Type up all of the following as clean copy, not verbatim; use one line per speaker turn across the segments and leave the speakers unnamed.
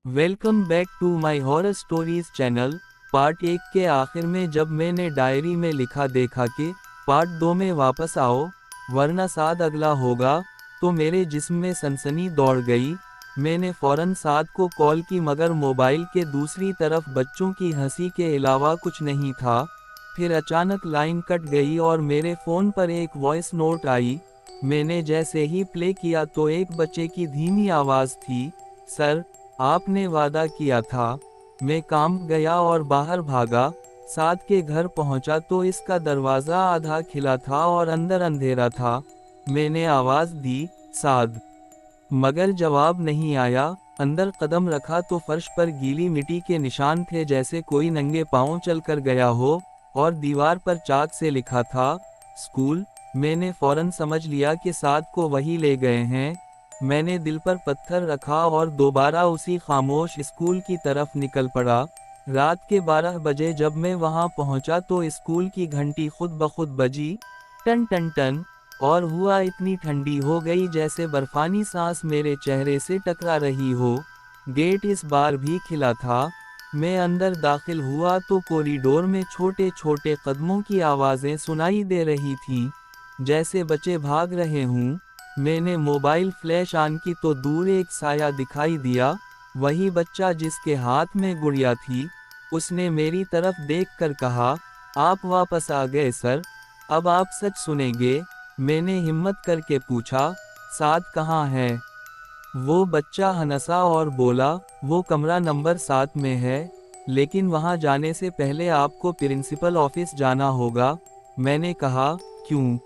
Welcome back to my horror stories channel. Part 1 के आखिर में जब मैंने डायरी में लिखा देखा कि पार्ट 2 में वापस आओ वरना साद अगला होगा, तो मेरे जिस्म में सनसनी दौड़ गई। मैंने फौरन साद को कॉल की, मगर मोबाइल के दूसरी तरफ बच्चों की हंसी के अलावा कुछ नहीं था। फिर अचानक लाइन कट गई और मेरे फ़ोन पर एक वॉइस नोट आई। मैंने जैसे ही प्ले किया तो एक बच्चे की धीमी आवाज़ थी, सर, आपने वादा किया था। मैं कांप गया और बाहर भागा। साद के घर पहुंचा तो इसका दरवाज़ा आधा खिला था और अंदर अंधेरा था। मैंने आवाज़ दी, साद, मगर जवाब नहीं आया। अंदर कदम रखा तो फर्श पर गीली मिट्टी के निशान थे, जैसे कोई नंगे पांव चल कर गया हो, और दीवार पर चाक से लिखा था, स्कूल। मैंने फौरन समझ लिया कि साद को वही ले गए हैं। मैंने दिल पर पत्थर रखा और दोबारा उसी खामोश स्कूल की तरफ निकल पड़ा। रात के 12 बजे जब मैं वहां पहुंचा तो स्कूल की घंटी खुद ब खुद बजी, टन टन टन, और हुआ इतनी ठंडी हो गई जैसे बर्फानी सांस मेरे चेहरे से टकरा रही हो। गेट इस बार भी खिला था। मैं अंदर दाखिल हुआ तो कॉरिडोर में छोटे छोटे कदमों की आवाज़ें सुनाई दे रही थीं, जैसे बच्चे भाग रहे हूँ। मैंने मोबाइल फ्लैश ऑन की तो दूर एक साया दिखाई दिया, वही बच्चा जिसके हाथ में गुड़िया थी। उसने मेरी तरफ देखकर कहा, आप वापस आ गए सर, अब आप सच सुनेंगे। मैंने हिम्मत करके पूछा, साद कहाँ है? वो बच्चा हंसा और बोला, वो कमरा नंबर 7 में है, लेकिन वहाँ जाने से पहले आपको प्रिंसिपल ऑफिस जाना होगा। मैंने कहा, क्यों?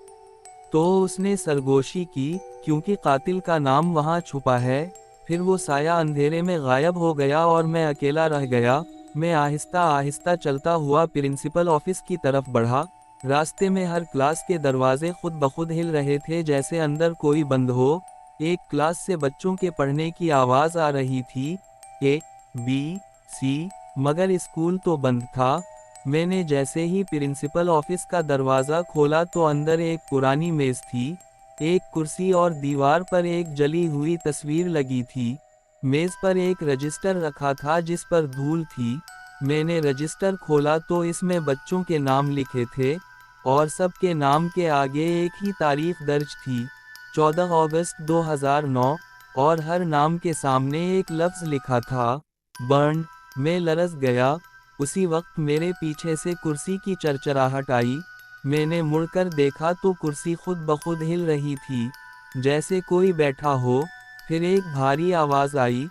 तो उसने सरगोशी की, क्योंकि कातिल का नाम वहाँ छुपा है। फिर वो साया अंधेरे में गायब हो गया और मैं अकेला रह गया। मैं आहिस्ता आहिस्ता चलता हुआ प्रिंसिपल ऑफिस की तरफ बढ़ा। रास्ते में हर क्लास के दरवाजे खुद ब खुद हिल रहे थे, जैसे अंदर कोई बंद हो। एक क्लास से बच्चों के पढ़ने की आवाज़ आ रही थी, ए बी सी, मगर स्कूल तो बंद था। मैंने जैसे ही प्रिंसिपल ऑफिस का दरवाज़ा खोला तो अंदर एक पुरानी मेज़ थी, एक कुर्सी और दीवार पर एक जली हुई तस्वीर लगी थी। मेज़ पर एक रजिस्टर रखा था जिस पर धूल थी। मैंने रजिस्टर खोला तो इसमें बच्चों के नाम लिखे थे, और सबके नाम के आगे एक ही तारीख दर्ज थी, 14 अगस्त 2009, और हर नाम के सामने एक लफ्ज़ लिखा था, बर्न। मैं लरज़ गया। उसी वक्त मेरे पीछे से कुर्सी की चरचराहट आई। मैंने मुड़कर देखा तो कुर्सी खुद ब खुद हिल रही थी, जैसे कोई बैठा हो। फिर एक भारी आवाज़ आई,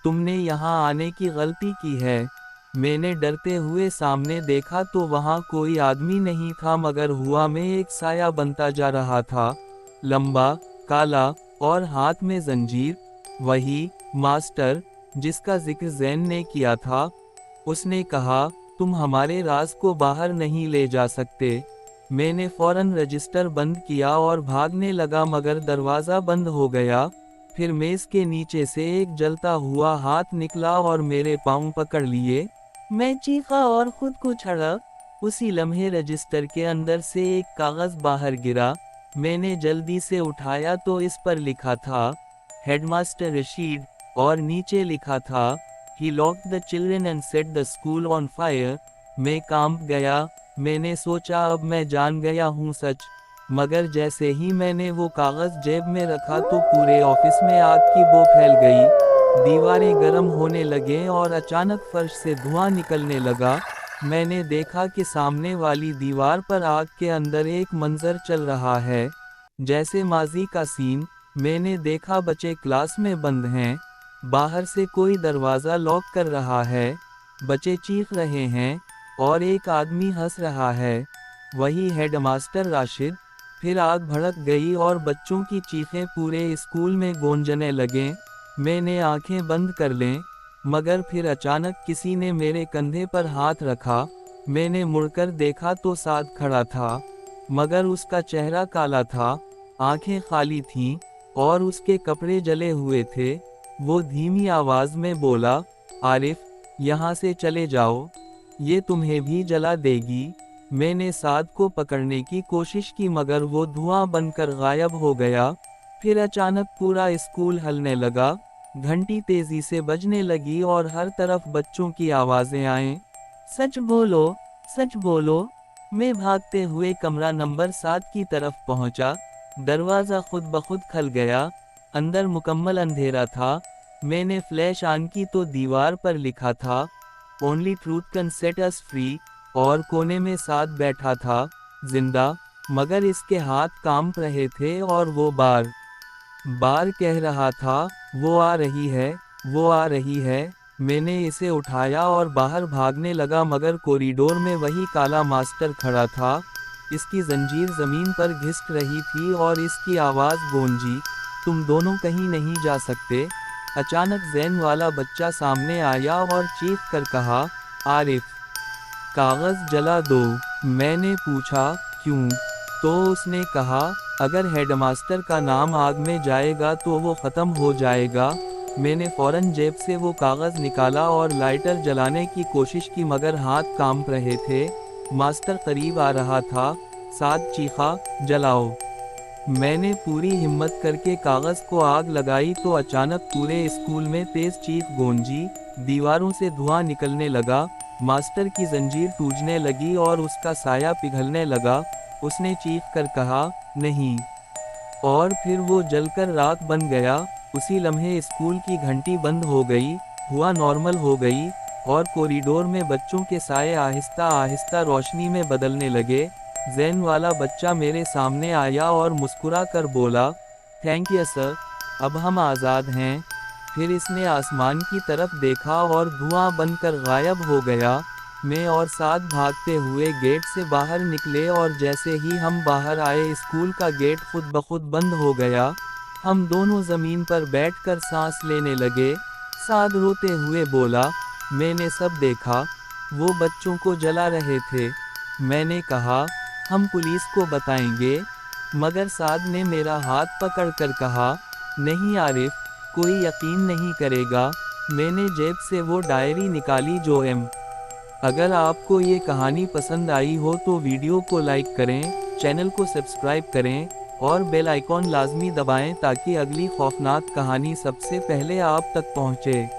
तुमने यहाँ आने की गलती की है। मैंने डरते हुए सामने देखा तो वहाँ कोई आदमी नहीं था, मगर हुआ में एक साया बनता जा रहा था, लंबा, काला, और हाथ में जंजीर। वही मास्टर जिसका जिक्र जैन ने किया था। उसने कहा, तुम हमारे राज को बाहर नहीं ले जा सकते। मैंने फौरन रजिस्टर बंद किया और भागने लगा, मगर दरवाज़ा बंद हो गया। फिर मेज़ के नीचे से एक जलता हुआ हाथ निकला और मेरे पाँव पकड़ लिए। मैं चीखा और खुद को छड़ा। उसी लम्हे रजिस्टर के अंदर से एक कागज़ बाहर गिरा। मैंने जल्दी से उठाया तो इस पर लिखा था, हेडमास्टर रशीद, और नीचे लिखा था, He locked the children and set the school on fire। मैं कांप गया। मैंने सोचा अब मैं जान गया हूँ सच। मगर जैसे ही मैंने वो कागज़ जेब में रखा तो पूरे ऑफिस में आग की बू फैल गई। दीवारें गर्म होने लगे और अचानक फर्श से धुआं निकलने लगा। मैंने देखा कि सामने वाली दीवार पर आग के अंदर एक मंजर चल रहा है, जैसे माजी का सीन। मैंने देखा बच्चे क्लास में बंद हैं, बाहर से कोई दरवाज़ा लॉक कर रहा है, बच्चे चीख रहे हैं, और एक आदमी हंस रहा है, वही हेडमास्टर राशिद। फिर आग भड़क गई और बच्चों की चीखें पूरे स्कूल में गूंजने लगें। मैंने आंखें बंद कर लें, मगर फिर अचानक किसी ने मेरे कंधे पर हाथ रखा। मैंने मुड़कर देखा तो साद खड़ा था, मगर उसका चेहरा काला था, आंखें खाली थीं, और उसके कपड़े जले हुए थे। वो धीमी आवाज़ में बोला, आरिफ, यहाँ से चले जाओ, ये तुम्हें भी जला देगी। मैंने साद को पकड़ने की कोशिश की, मगर वो धुआं बनकर गायब हो गया। फिर अचानक पूरा स्कूल हिलने लगा। घंटी तेजी से बजने लगी और हर तरफ बच्चों की आवाजें आएं। सच बोलो, सच बोलो। मैं भागते हुए कमरा नंबर 7 की तरफ पहुंचा। दरवाज़ा खुद ब खुद खुल गया। अंदर मुकम्मल अंधेरा था। मैंने फ्लैश ऑन की तो दीवार पर लिखा था, only truth can set us free, और कोने में 7 बैठा था, जिंदा, मगर इसके हाथ कांप रहे थे और वो बार बार कह रहा था, वो आ रही है, वो आ रही है। मैंने इसे उठाया और बाहर भागने लगा मगर कॉरिडोर में वही काला मास्टर खड़ा था। इसकी जंजीर जमीन पर घिस रही थी और इसकी आवाज़ गूंजी, तुम दोनों कहीं नहीं जा सकते। अचानक जैन वाला बच्चा सामने आया और चीख कर कहा, आरिफ, कागज़ जला दो। मैंने पूछा, क्यों? तो उसने कहा, अगर हेडमास्टर का नाम आग में जाएगा तो वो ख़त्म हो जाएगा। मैंने फ़ौरन जेब से वो कागज़ निकाला और लाइटर जलाने की कोशिश की मगर हाथ कांप रहे थे। मास्टर करीब आ रहा था। साथ चीखा, जलाओ। मैंने पूरी हिम्मत करके कागज़ को आग लगाई तो अचानक पूरे स्कूल में तेज़ चीख गूंजी, दीवारों से धुआं निकलने लगा, मास्टर की जंजीर टूटने लगी और उसका साया पिघलने लगा। उसने चीख कर कहा, नहीं। और फिर वो जलकर राख बन गया। उसी लम्हे स्कूल की घंटी बंद हो गई, हुआ नॉर्मल हो गई, और कॉरिडोर में बच्चों के साए आहिस्ता आहिस्ता रोशनी में बदलने लगे। जैन वाला बच्चा मेरे सामने आया और मुस्कुरा कर बोला, थैंक यू सर, अब हम आज़ाद हैं। फिर इसने आसमान की तरफ देखा और धुआं बनकर गायब हो गया। मैं और साथ भागते हुए गेट से बाहर निकले और जैसे ही हम बाहर आए स्कूल का गेट खुद ब खुद बंद हो गया। हम दोनों ज़मीन पर बैठकर सांस लेने लगे। साद रोते हुए बोला, मैंने सब देखा, वो बच्चों को जला रहे थे। मैंने कहा, हम पुलिस को बताएंगे, मगर साद ने मेरा हाथ पकड़कर कहा, नहीं आरिफ, कोई यकीन नहीं करेगा। मैंने जेब से वो डायरी निकाली जो अगर आपको ये कहानी पसंद आई हो तो वीडियो को लाइक करें, चैनल को सब्सक्राइब करें और बेल आइकॉन लाजमी दबाएं ताकि अगली खौफनाक कहानी सबसे पहले आप तक पहुंचे।